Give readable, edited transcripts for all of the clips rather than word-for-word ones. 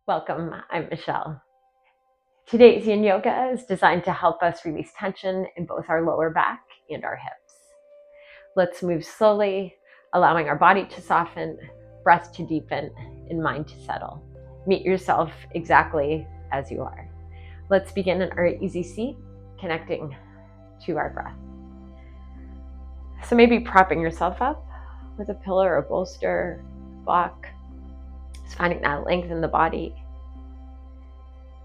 Welcome, I'm Michelle. Today's Yin Yoga is designed to help us release tension in both our lower back and our hips. Let's move slowly, allowing our body to soften, breath to deepen, and mind to settle. Meet yourself exactly as you are. Let's begin in our easy seat, connecting to our breath. So maybe propping yourself up with a pillow or a bolster, block. Just finding that length in the body.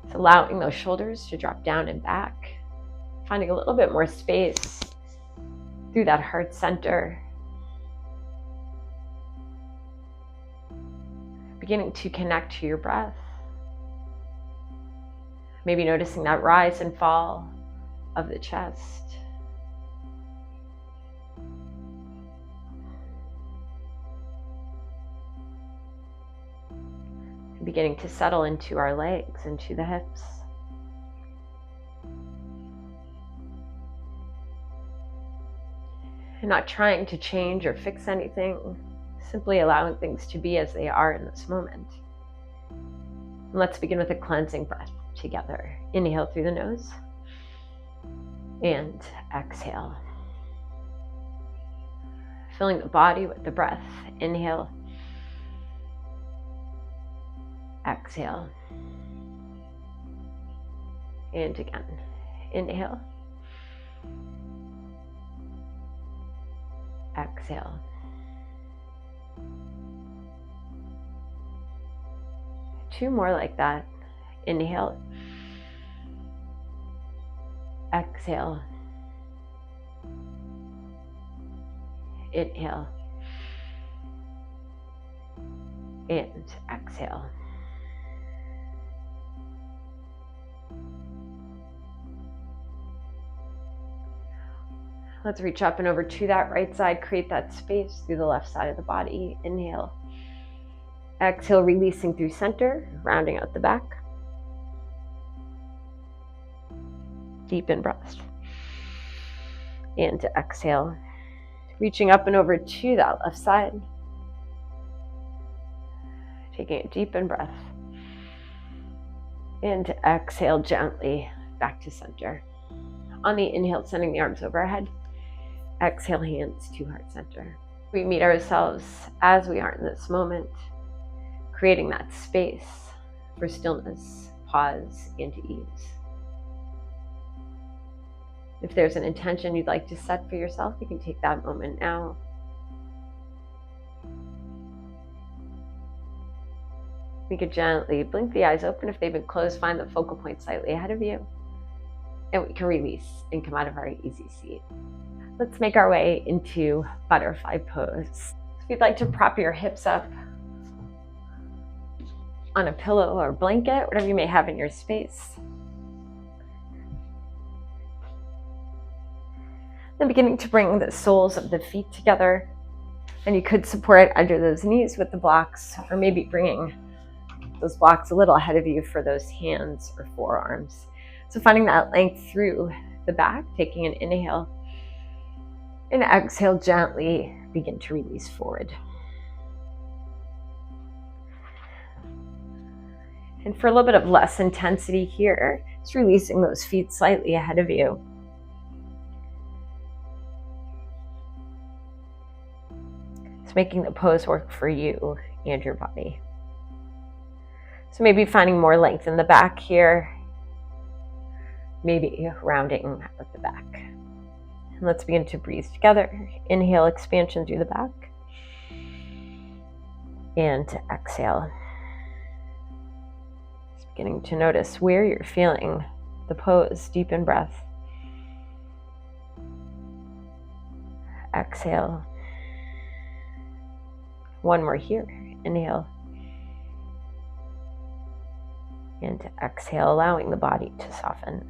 It's allowing those shoulders to drop down and back, finding a little bit more space through that heart center. Beginning to connect to your breath. Maybe noticing that rise and fall of the chest. And beginning to settle into our legs, into the hips. And not trying to change or fix anything, simply allowing things to be as they are in this moment. And let's begin with a cleansing breath together. Inhale through the nose and exhale. Filling the body with the breath. Inhale, exhale. And again, inhale, exhale. Two more like that. Inhale, exhale, inhale, and exhale. Let's reach up and over to that right side, create that space through the left side of the body. Inhale, exhale, releasing through center, rounding out the back. Deepen breath. And to exhale, reaching up and over to that left side. Taking a deep in breath. And to exhale gently back to center. On the inhale, sending the arms overhead. Exhale, hands to heart center. We meet ourselves as we are in this moment, creating that space for stillness, pause, and ease. If there's an intention you'd like to set for yourself, you can take that moment now. You could gently blink the eyes open. If they've been closed, find the focal point slightly ahead of you. And we can release and come out of our easy seat. Let's make our way into butterfly pose. So if you'd like to prop your hips up on a pillow or blanket, whatever you may have in your space. Then beginning to bring the soles of the feet together. And you could support under those knees with the blocks, or maybe bringing those blocks a little ahead of you for those hands or forearms. So finding that length through the back, taking an inhale, and exhale, gently begin to release forward. And for a little bit of less intensity here, just releasing those feet slightly ahead of you. It's making the pose work for you and your body. So maybe finding more length in the back here, maybe rounding at the back. And let's begin to breathe together. Inhale, expansion through the back. And exhale. Just beginning to notice where you're feeling the pose. Deepen breath. Exhale. One more here. Inhale. And exhale, allowing the body to soften.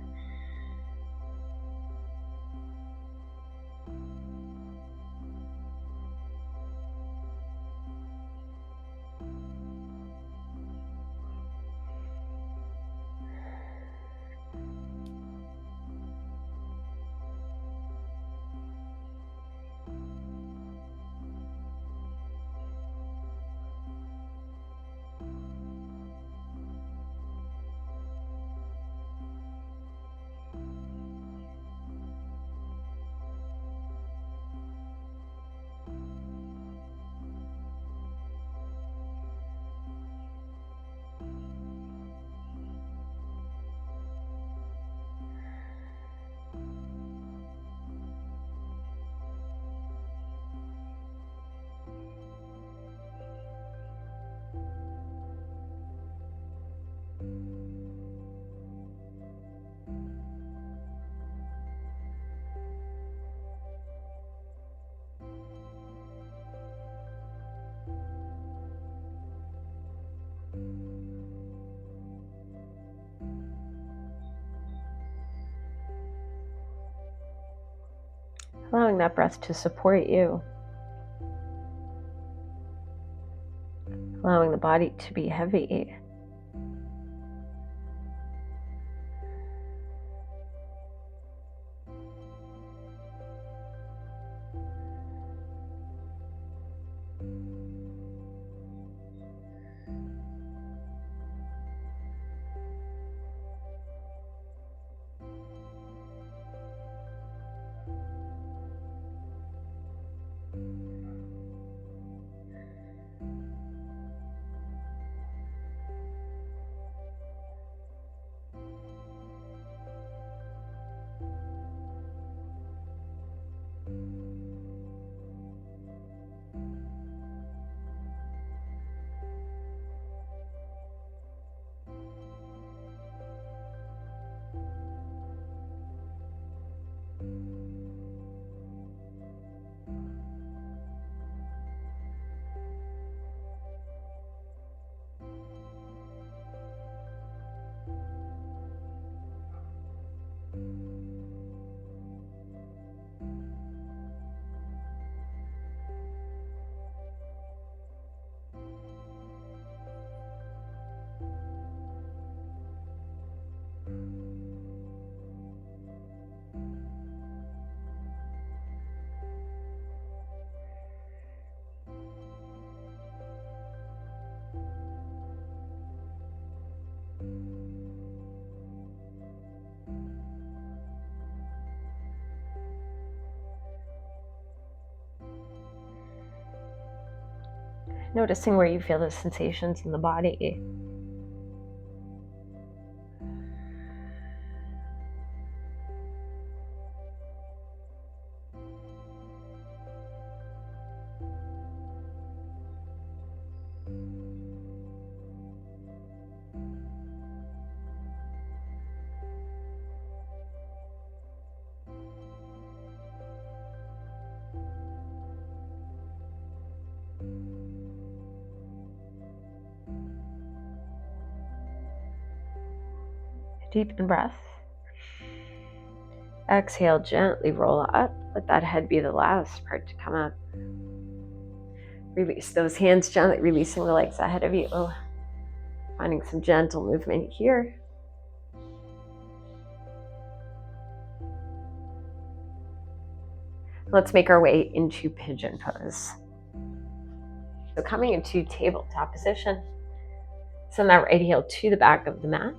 allowing that breath to support you, allowing the body to be heavy. Noticing where you feel the sensations in the body. Deep in breath. Exhale, gently roll up. Let that head be the last part to come up. Release those hands gently, releasing the legs ahead of you. Finding some gentle movement here. Let's make our way into Pigeon Pose. So coming into tabletop position, send that right heel to the back of the mat.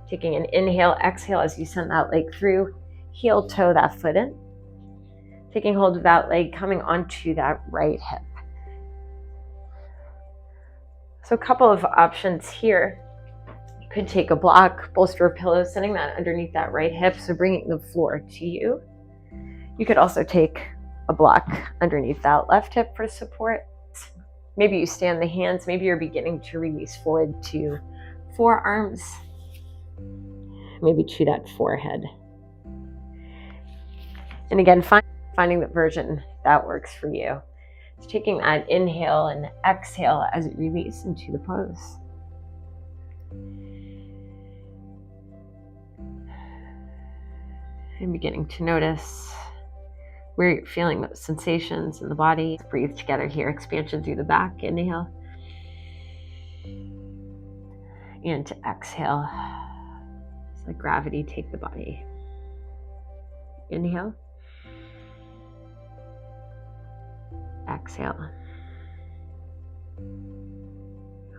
Taking an inhale, exhale as you send that leg through, heel toe that foot in. Taking hold of that leg, coming onto that right hip. So a couple of options here. You could take a block, bolster a pillow, sending that underneath that right hip, so bringing the floor to you. You could also take a block underneath that left hip for support. Maybe you stand the hands, maybe you're beginning to release forward to forearms, maybe to that forehead. And again, finding the version that works for you. So taking that inhale and exhale as it releases into the pose. And beginning to notice where you're feeling those sensations in the body. Breathe together here, expansion through the back, inhale. And to exhale, just let gravity take the body. Inhale. Exhale.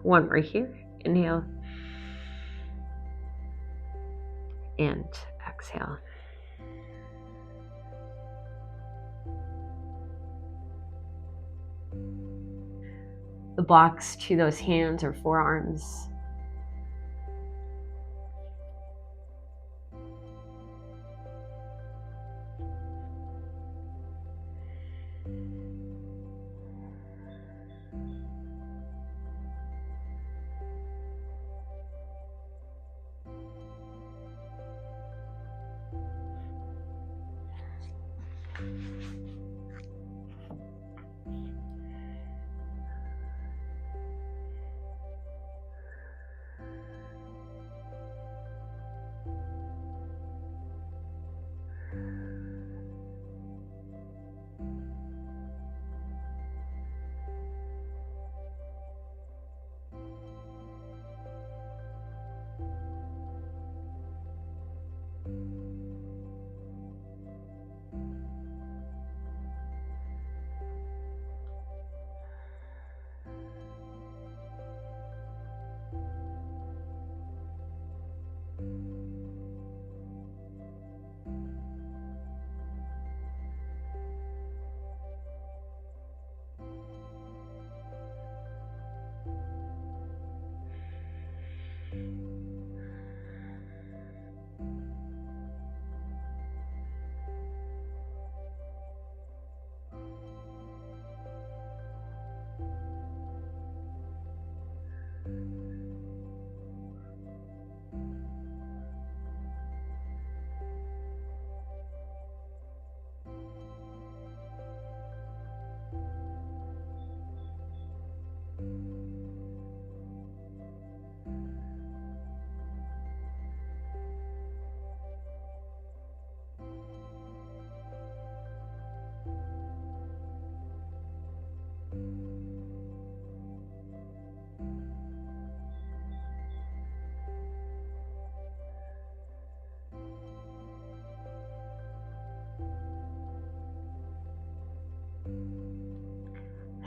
One more here. Inhale. And exhale. The blocks to those hands or forearms.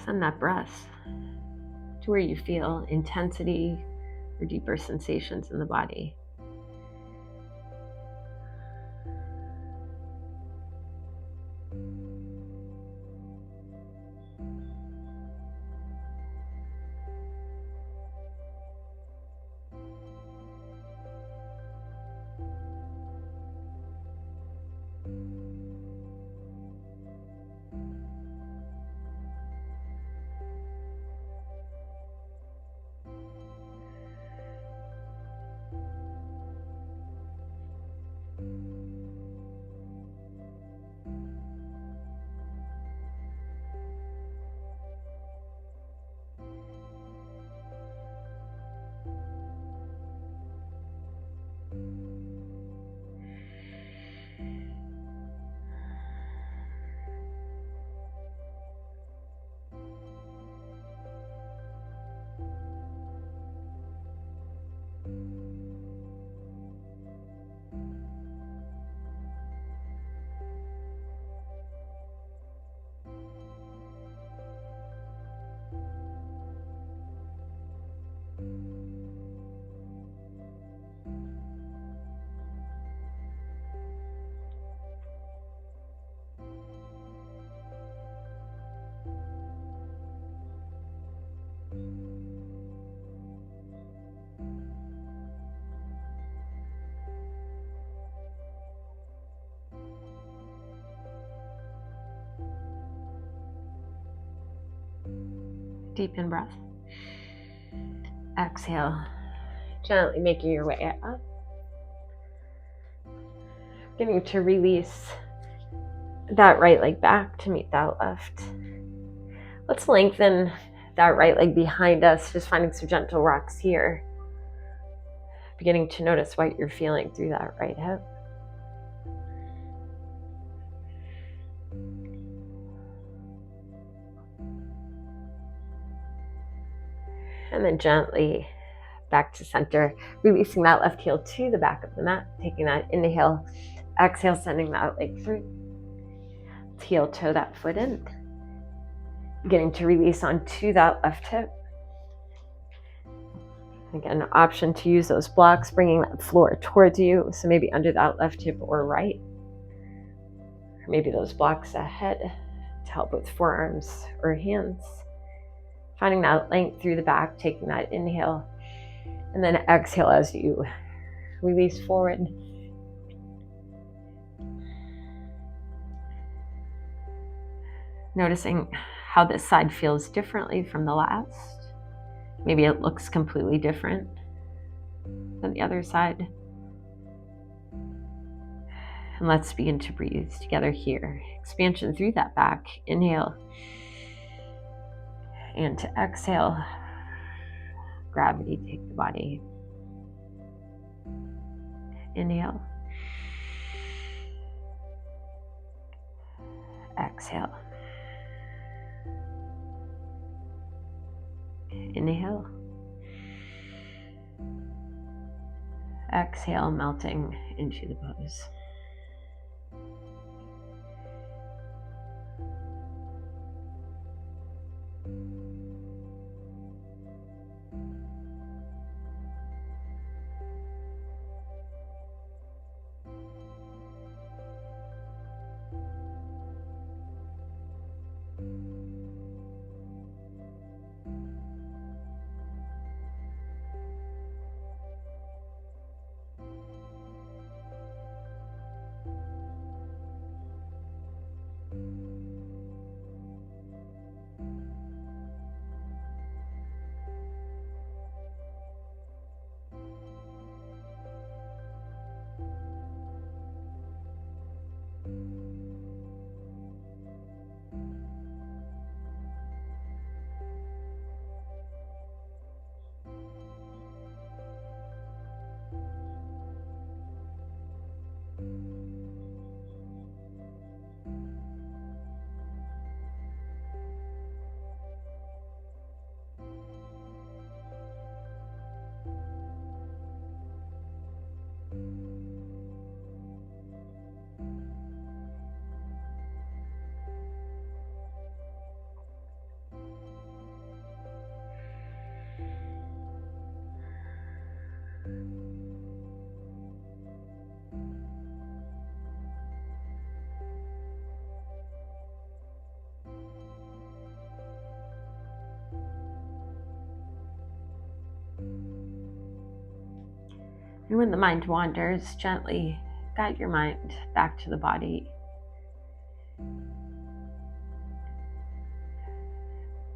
Send that breath to where you feel intensity or deeper sensations in the body. Deepen breath. Exhale, gently making your way up. Beginning to release that right leg back to meet that left. Let's lengthen that right leg behind us, just finding some gentle rocks here. Beginning to notice what you're feeling through that right hip. And then gently back to center, releasing that left heel to the back of the mat, taking that inhale, exhale, sending that leg through. Heel toe that foot in. Beginning to release onto that left hip. Again, option to use those blocks, bringing that floor towards you. So maybe under that left hip or right. Or maybe those blocks ahead to help with forearms or hands. Finding that length through the back, taking that inhale. And then exhale as you release forward. Noticing how this side feels differently from the last. Maybe it looks completely different than the other side. And let's begin to breathe together here. Expansion through that back. Inhale. And to exhale, gravity take the body. Inhale. Exhale. Inhale. Exhale, melting into the pose. And when the mind wanders, gently guide your mind back to the body.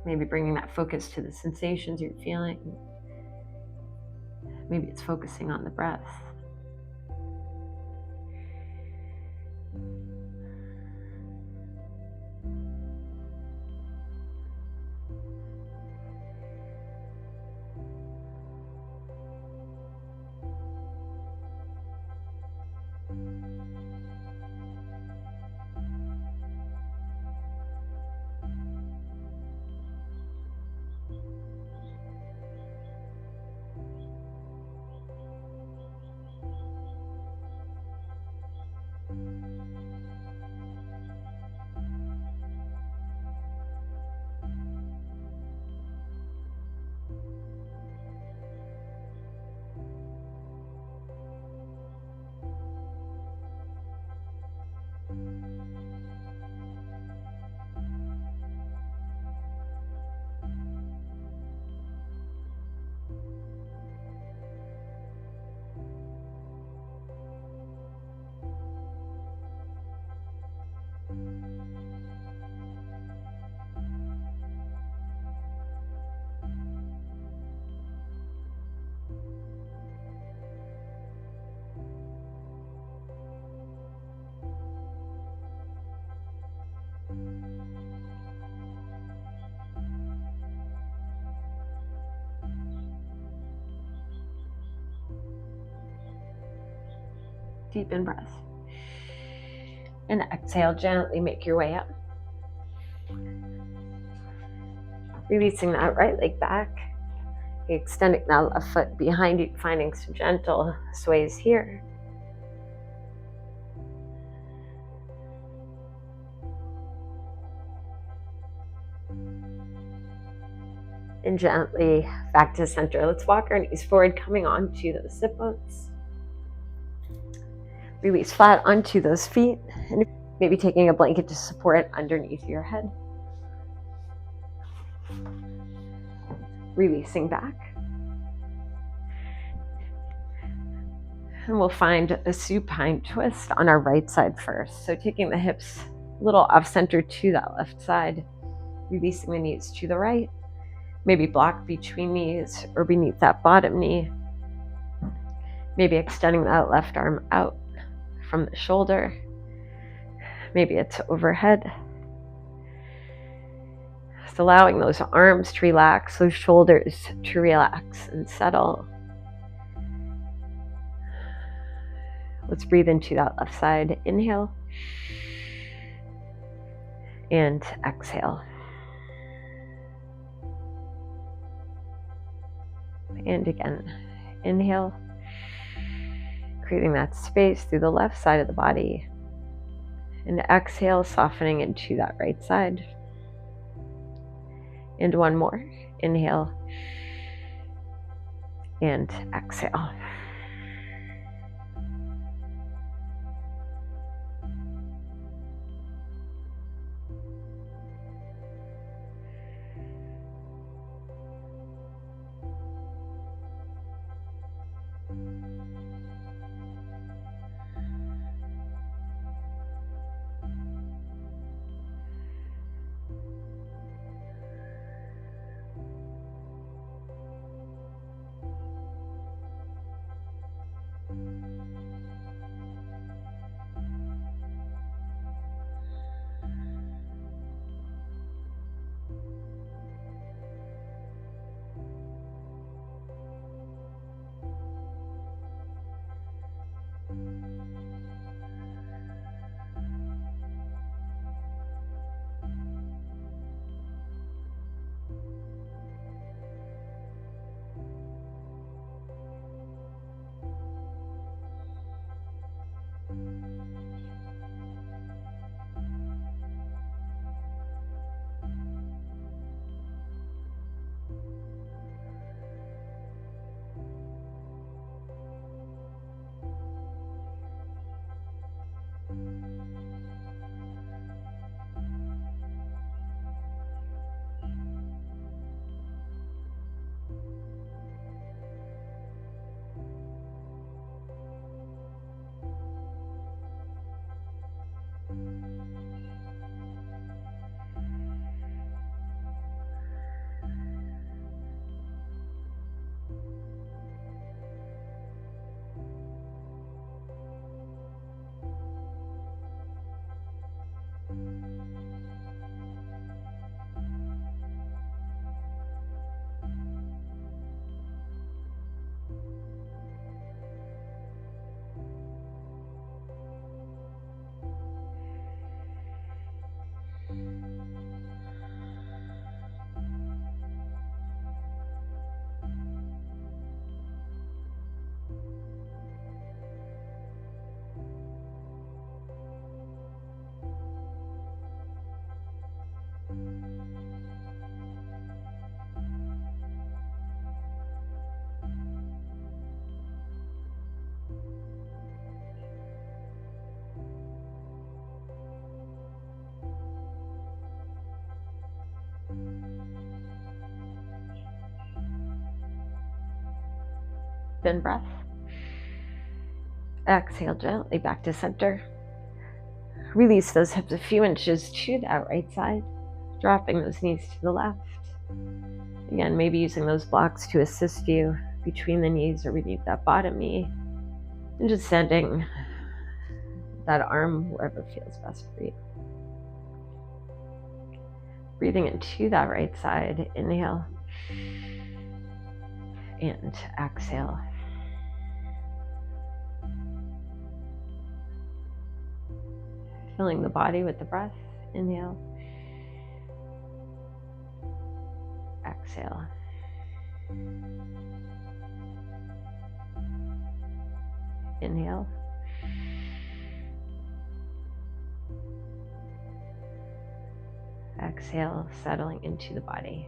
Maybe bringing that focus to the sensations you're feeling. Maybe it's focusing on the breath. Deepen breath. And exhale, gently make your way up. Releasing that right leg back. Extending that left foot behind you, finding some gentle sways here. And gently back to center. Let's walk our knees forward, coming onto those sit bones. Release flat onto those feet. And maybe taking a blanket to support it underneath your head. Releasing back. And we'll find a supine twist on our right side first. So taking the hips a little off center to that left side. Releasing the knees to the right. Maybe block between knees or beneath that bottom knee. Maybe extending that left arm out from the shoulder. Maybe it's overhead. Just allowing those arms to relax, those shoulders to relax and settle. Let's breathe into that left side. Inhale. And exhale. And again, inhale. Creating that space through the left side of the body. And exhale, softening into that right side. And one more. Inhale. And exhale. in breath. Exhale gently back to center. Release those hips a few inches to that right side, dropping those knees to the left. Again, maybe using those blocks to assist you between the knees or beneath that bottom knee. And just sending that arm wherever feels best for you. Breathing into that right side, inhale and exhale. Filling the body with the breath, inhale, exhale. Inhale. Exhale, settling into the body.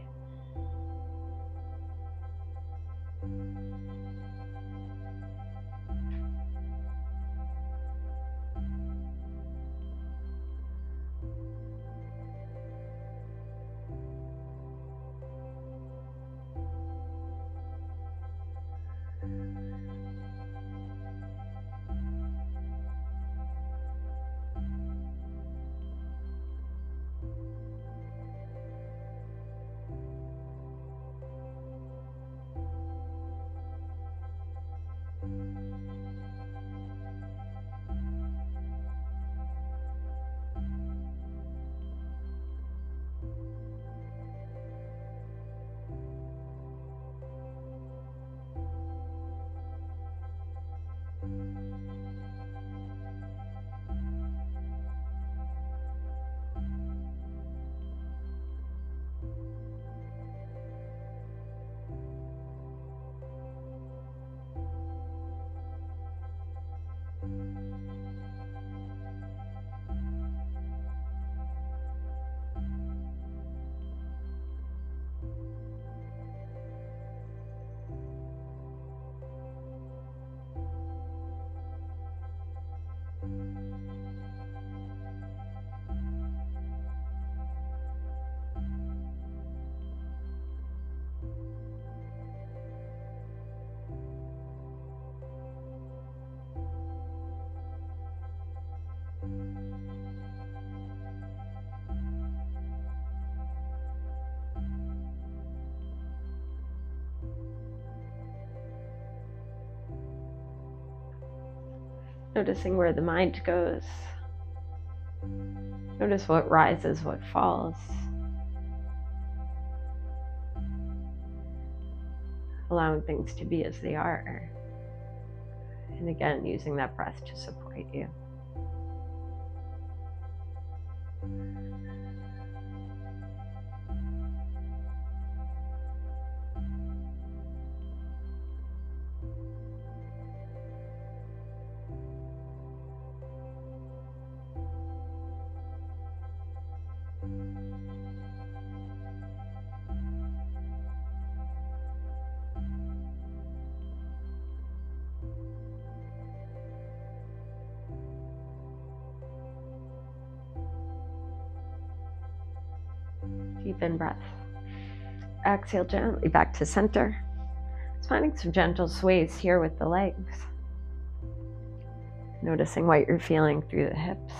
Noticing where the mind goes. Notice what rises, what falls. Allowing things to be as they are. And again, using that breath to support you. Deep in breath. Exhale gently back to center. Just finding some gentle sways here with the legs. Noticing what you're feeling through the hips.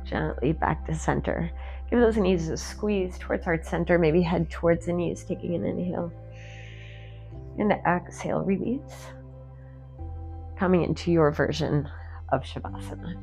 Gently back to center. Give those knees a squeeze towards heart center. Maybe head towards the knees, taking an inhale. And exhale, release. Coming into your version of Shavasana.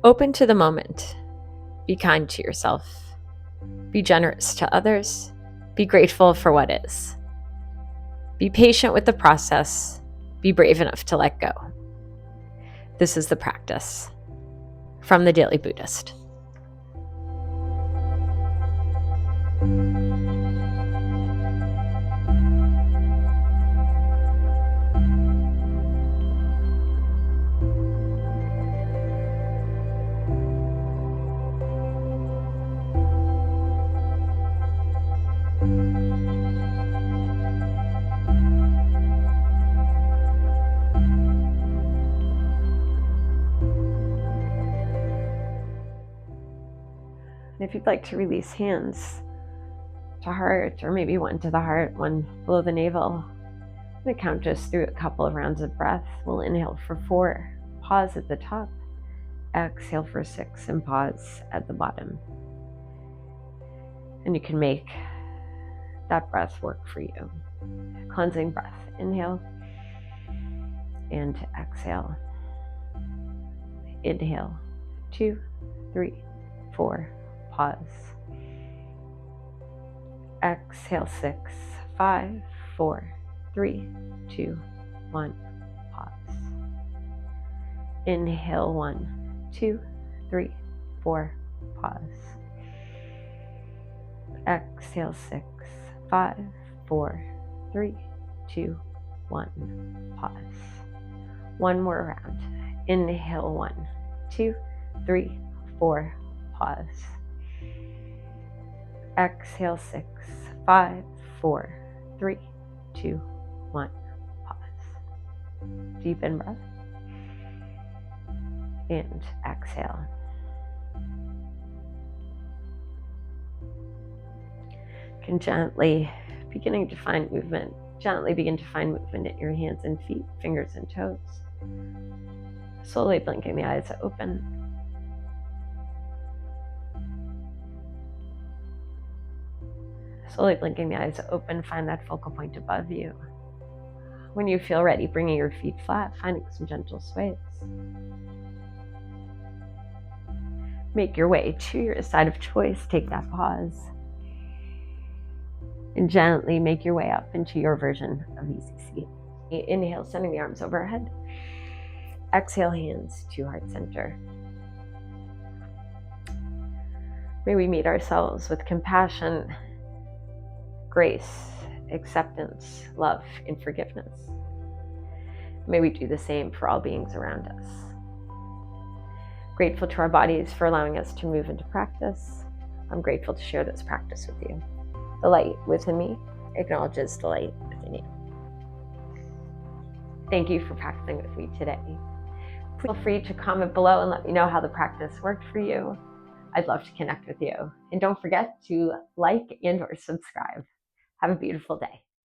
Open to the moment. Be kind to yourself. Be generous to others. Be grateful for what is. Be patient with the process. Be brave enough to let go. This is the practice. From the Daily Buddhist. And if you'd like to release hands to heart, or maybe one to the heart, one below the navel, I'm going to count us through a couple of rounds of breath. We'll inhale for 4, pause at the top, exhale for 6, and pause at the bottom. And you can make that breath work for you. Cleansing breath, inhale and exhale. Inhale, 2, 3, 4, pause. Exhale, 6, 5, 4, 3, 2, 1, pause. Inhale, 1, 2, 3, 4, pause. Exhale, 6, 5, 4, 3, 2, 1, pause. One more round. Inhale, 1, 2, 3, 4, pause. Exhale, 6, 5, 4, 3, 2, 1, pause. Deepen breath. And exhale. You can gently begin to find movement in your hands and feet, fingers and toes. Slowly blinking the eyes open. Slowly blinking the eyes open, find that focal point above you. When you feel ready, bringing your feet flat, finding some gentle sways. Make your way to your side of choice, take that pause. And gently make your way up into your version of easy seat. Inhale, sending the arms overhead. Exhale, hands to heart center. May we meet ourselves with compassion, grace, acceptance, love, and forgiveness. May we do the same for all beings around us. Grateful to our bodies for allowing us to move into practice. I'm grateful to share this practice with you. The light within me acknowledges the light within you. Thank you for practicing with me today. Feel free to comment below and let me know how the practice worked for you. I'd love to connect with you. And don't forget to like and/or subscribe. Have a beautiful day.